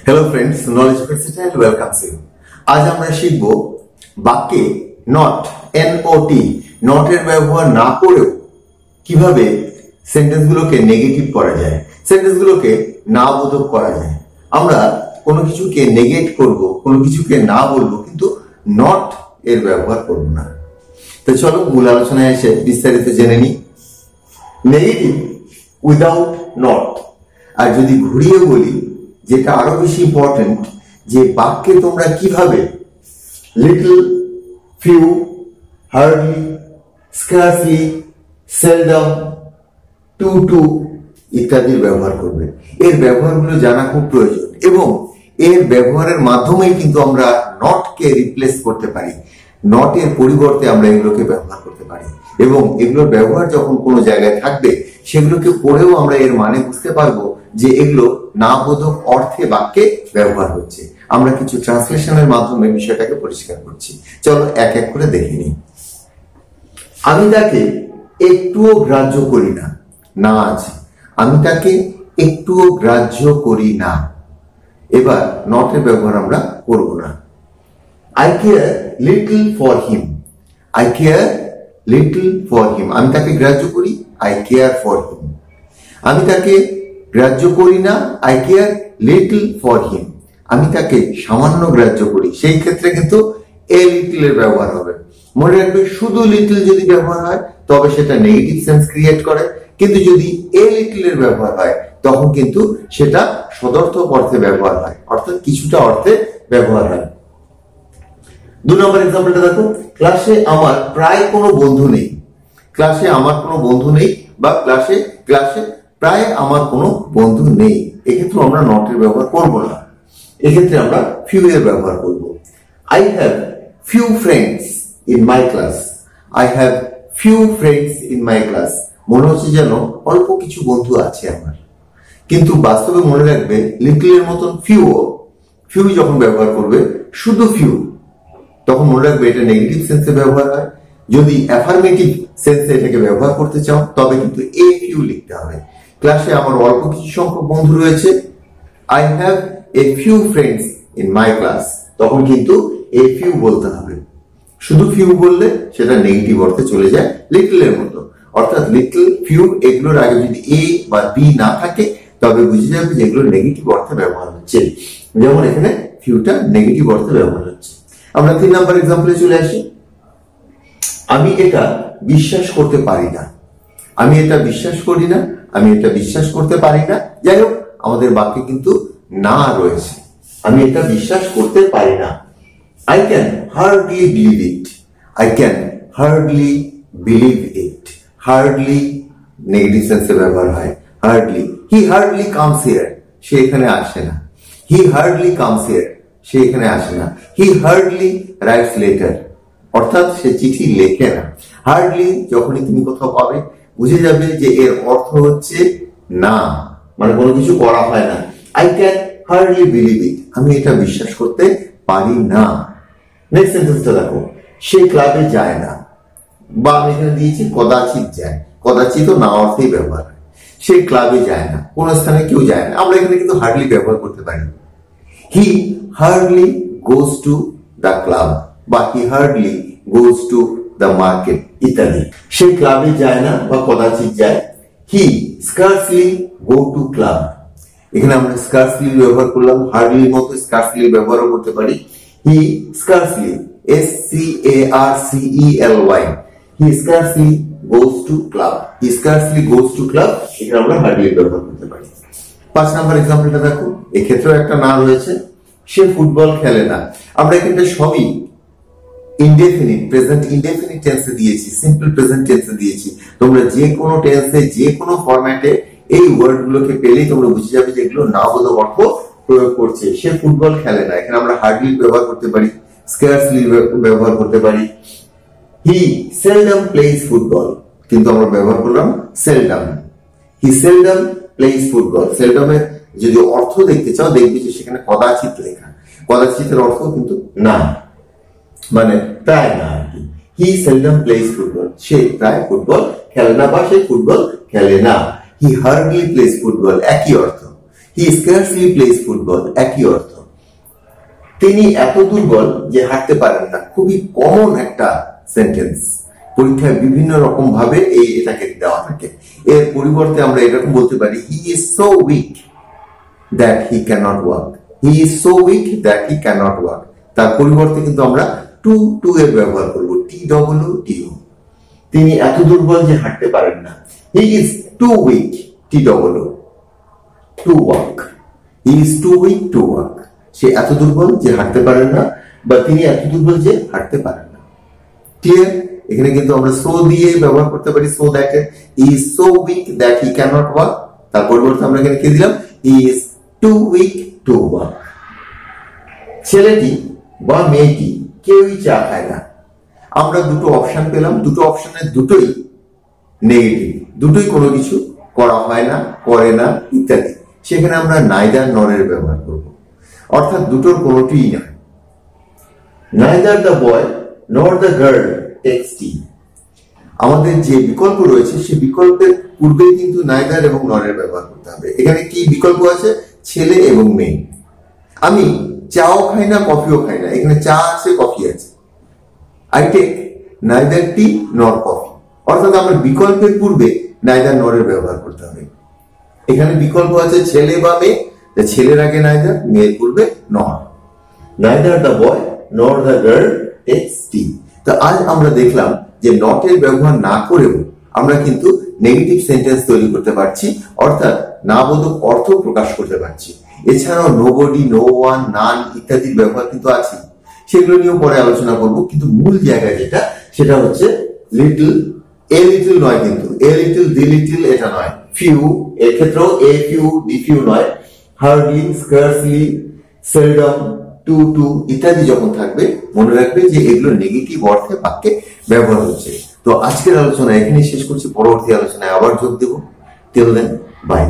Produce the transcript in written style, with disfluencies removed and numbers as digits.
Hello friends, knowledge facility welcomes you. আজ আমরা শিখব বাক্যে নট নট এর ব্যবহার না করেও কিভাবে সেন্টেন্সগুলোকে নেগেটিভ করা যায়, সেন্টেন্সগুলোকে না বোধক করা যায়। আমরা কোনো কিছুকে নেগেট করব, কোনো কিছুকে না বলবো, কিন্তু নট এর ব্যবহার করব না। তো চলো মূল আলোচনায় এসে বিস্তারিত জেনে নিই। Negative without not. আর যদি ঘুরিয়ে বলি, যেটা আরো বেশি ইম্পর্টেন্ট, যে বাক্যে তোমরা কিভাবে little, few, hardly, scarcely, seldom, too ইত্যাদির ব্যবহার করবে। এর ব্যবহারগুলো জানা খুব প্রয়োজন এবং এর ব্যবহারের মাধ্যমেই কিন্তু আমরা নটকে রিপ্লেস করতে পারি। নটের পরিবর্তে আমরা এগুলোকে ব্যবহার করতে পারি এবং এগুলোর ব্যবহার যখন কোনো জায়গায় থাকবে, সেগুলোকে পড়েও আমরা এর মানে বুঝতে পারবো যে এগুলো না বোধক অর্থে বাক্যে ব্যবহার হচ্ছে। আমরা কিছু ট্রান্সলেশনের মাধ্যমে বিষয়টাকে পরিষ্কার করছি। চলো এক এক করে দেখে নিই। আমি তাকে একটুও গ্রাহ্য করি না। না আছে, আমি তাকে একটুও গ্রাহ্য করি না। এবার নটের ব্যবহার আমরা করব না। I care little for him. I care little for him. আমি তাকে গ্রাহ্য করি, I care for him. আমি তাকে গ্রাহ্য করি না, I care little for him. আমি তাকে সামান্য গ্রাহ্য করি, সেই ক্ষেত্রে কিন্তু a little এর ব্যবহার হবে। মনে রাখবে, শুধু লিটল যদি ব্যবহার হয় তবে সেটা নেগেটিভ সেন্স ক্রিয়েট করে, কিন্তু যদি a little এর ব্যবহার হয় তখন কিন্তু সেটা সদর্থক অর্থে ব্যবহার হয়, অর্থাৎ কিছুটা অর্থে ব্যবহার হয়। 2 নম্বর এক্সাম্পলটা দেখো। ক্লাসে আমার প্রায় কোনো বন্ধু নেই। ক্লাসে আমার কোনো বন্ধু নেই বা ক্লাসে প্রায় আমার কোনো বন্ধু নেই। এক্ষেত্রে আমরা নট এর ব্যবহার করব না, এক্ষেত্রে আমরা ফিউ এর ব্যবহার করব। I have few friends in my class. I have few friends in my class. মনে হচ্ছে যেন অল্প কিছু বন্ধু আছে আমার, কিন্তু বাস্তবে মনে রাখবে লিটল এর মতন ফিউ যখন ব্যবহার করবে, শুধু ফিউ, তখন মনে রাখবে এটা নেগেটিভ সেন্সে ব্যবহার হয়। যদি অ্যাফার্মেটিভ সেন্সে এটাকে ব্যবহার করতে চাও তবে কিন্তু এ ফিউ লিখতে হবে। ক্লাসে আমার অল্প কিছু সংখ্যক বন্ধু রয়েছে। I have a few friends in my class. তখন কিন্তু এ ফিউ বলতে হবে। শুধু ফিউ বললে সেটা নেগেটিভ অর্থে চলে যায়, লিটল এর মতো। অর্থাৎ লিটল, ফিউ এগুলোর আগে যদি এ বা বি না থাকে তবে বুঝে যাবে যে এগুলো নেগেটিভ অর্থে ব্যবহার হচ্ছে। যেমন এখানে ফিউটা নেগেটিভ অর্থে ব্যবহার হচ্ছে। আমরা 3 নম্বর এক্সাম্পলে চলে আসি। আমি এটা বিশ্বাস করতে পারি না। আমি এটা বিশ্বাস করি না, আমি এটা বিশ্বাস করতে পারি না। যাই হোক, আমাদের বাক্যে কিন্তু না রয়েছে। আমি এটা বিশ্বাস করতে পারি না। I can hardly believe it. I can hardly believe it. Hardly negative সেন্সে ব্যবহার হয়। Hardly. He hardly comes here. সে এখানে আসে না। He hardly comes here. সে এখানে আসে না। He hardly writes letter. অর্থাৎ সে চিঠি লেখে না। হার্ডলি যখনই তুমি কোথাও পাবে, বুঝে যাবে যে এর অর্থ হচ্ছে না, মানে কোনো কিছু করা হয় না। I can hardly believe it. আমি এটা বিশ্বাস করতে পারি না। নেক্সট সেন্টেন্সটা দেখো। সে ক্লাবে যায় না, বা আমি এখানে দিয়েছি কদাচিৎ যায়। কদাচিৎ না অর্থেই ব্যবহার হয়। সে ক্লাবে যায় না, কোন স্থানে কেউ যায় না। আমরা এখানে কিন্তু হার্ডলি ব্যবহার করতে পারি। He hardly goes to the club, বা he hardly goes to the market ইত্যাদি। সে ক্লাবে যায় না বা কদাচিৎ যায়। He scarcely go to club. এখানে আমরা scarcely ব্যবহার করলাম, হার্ডলির মতো scarcely ব্যবহারও করতে পারি। He scarcely, SCARCELY, he scarcely goes to club. He scarcely goes to club, এখানে আমরা হার্ডলি ব্যবহার করতে পারি। 5 নম্বর এক্সাম্পলটা দেখো। এক্ষেত্রেও একটা না রয়েছে। সে ফুটবল খেলে না। আমরা এখানে সবই ইনডেফিনিট, প্রেজেন্ট ইনডেফিনিট টেন্সে দিয়েছি, সিম্পল প্রেজেন্ট টেন্সে দিয়েছি। তোমরা যে কোনো টেন্সে, যে কোনো ফরম্যাটে এই ওয়ার্ডগুলোকে পেলেই তোমরা বুঝে যাবে যে এগুলো না বোধক অর্থ প্রয়োগ করছে। সে ফুটবল খেলে না, এখানে আমরা হার্ডলি ব্যবহার করতে পারি, স্কার্সলি ব্যবহার করতে পারি। হি সেলডম প্লেইজ ফুটবল, কিন্তু আমরা ব্যবহার করলাম সেলডম। হি সেলডম প্লেইজ ফুটবল। সেলডমের যদি অর্থ দেখতে চাও, দেখবে যে সেখানে কদাচিৎ লেখা। কদাচিতের অর্থ কিন্তু না, মানে প্রায় না আর কি। হি সেলডম প্লেইজ ফুটবল, সে প্রায় ফুটবল খেলে না বা সে ফুটবল খেলে না। হি হার্ডলি প্লেইজ ফুটবল, একই অর্থ। হি স্কার্সলি প্লেস ফুটবল, একই অর্থ। তিনি এত দুর্বল যে হাঁটতে পারেন না, খুবই কমন একটা সেন্টেন্স, পরীক্ষায় বিভিন্ন রকম ভাবে এটাকে দেওয়া থাকে। এর পরিবর্তে আমরা এরকম বলতে পারি he is so weak that he cannot walk, he is so weak that he cannot walk. তার পরিবর্তে কিন্তু আমরা টু এর ব্যবহার করবো, TWO। তিনি এত দুর্বল যে হাঁটতে পারেন না, he is too weak TWO to walk, he is too weak to walk. সে এত দুর্বল যে হাঁটতে পারেন না, বা তিনি এত দুর্বল যে হাঁটতে পারেন না। ক্লিয়ার? এখানে কিন্তু আমরা সো দিয়ে ব্যবহার করতে পারি, so that he is so weak that he cannot walk. তার পরিবর্তে আমরা এখানে কি দিলাম, he is too weak to walk. ছেলেটি বা মেয়েটি কেউই চা খায় না। আমরা দুটো অপশন পেলাম, দুটো অপশনের দুটোই নেগেটিভ, দুটোই কোনো কিছু করা হয় না, করে না ইত্যাদি। সেখানে আমরা নাইদার নরের ব্যবহার করব, অর্থাৎ দুটোর কোনোটিই নয়। নাইদার দ্য বয় নর দ্য গার্ল টেক্স টি। আমাদের যে বিকল্প রয়েছে সে বিকল্পের পূর্বেই কিন্তু নাইদার এবং নরের ব্যবহার করতে হবে। এখানে কি বিকল্প আছে, ছেলে এবং মেয়ে। আমি চাও খাই না, কফিও খাই না, এখানে চা আছে, কফি আছে। আই টেক নাইদার টি নর কফি, অর্থাৎ আমরা বিকল্পের পূর্বে নাইদার নরের ব্যবহার করতে হবে। এখানে বিকল্প আছে ছেলে বা মেয়ে, ছেলের আগে নাইদার, মেয়ের পূর্বে নর। নাইদার দ্য বয় নর দ্য গার্ল টেক্স টি। তো আজ আমরা দেখলাম যে নটের ব্যবহার না করেও আমরা কিন্তু নেগেটিভ সেন্টেন্স তৈরি করতে পারছি, অর্থাৎ নাবোধক অর্থ প্রকাশ করতে পারছি। এছাড়াও নোবডি, নো ওয়ান, নান ইত্যাদির ব্যবহার কিন্তু আছে, সেগুলো নিয়েও পরে আলোচনা করব। কিন্তু মূল জায়গায় যেটা, সেটা হচ্ছে লিটল। এ লিটল নয়, কিন্তু এ লিটল, দি লিটল এটা নয়। ফিউ, এর ক্ষেত্রেও এ ফিউ, ডি ফিউ নয়। হার্ডলি, স্কার্সলি, সেলডম, টু ইত্যাদি যখন থাকবে, মনে রাখবে যে এগুলো নেগেটিভ অর্থে বাক্যে ব্যবহার হচ্ছে। তো আজকের আলোচনা এখানেই শেষ করছি, পরবর্তী আলোচনায় আবার যোগ দেব। Till then, by.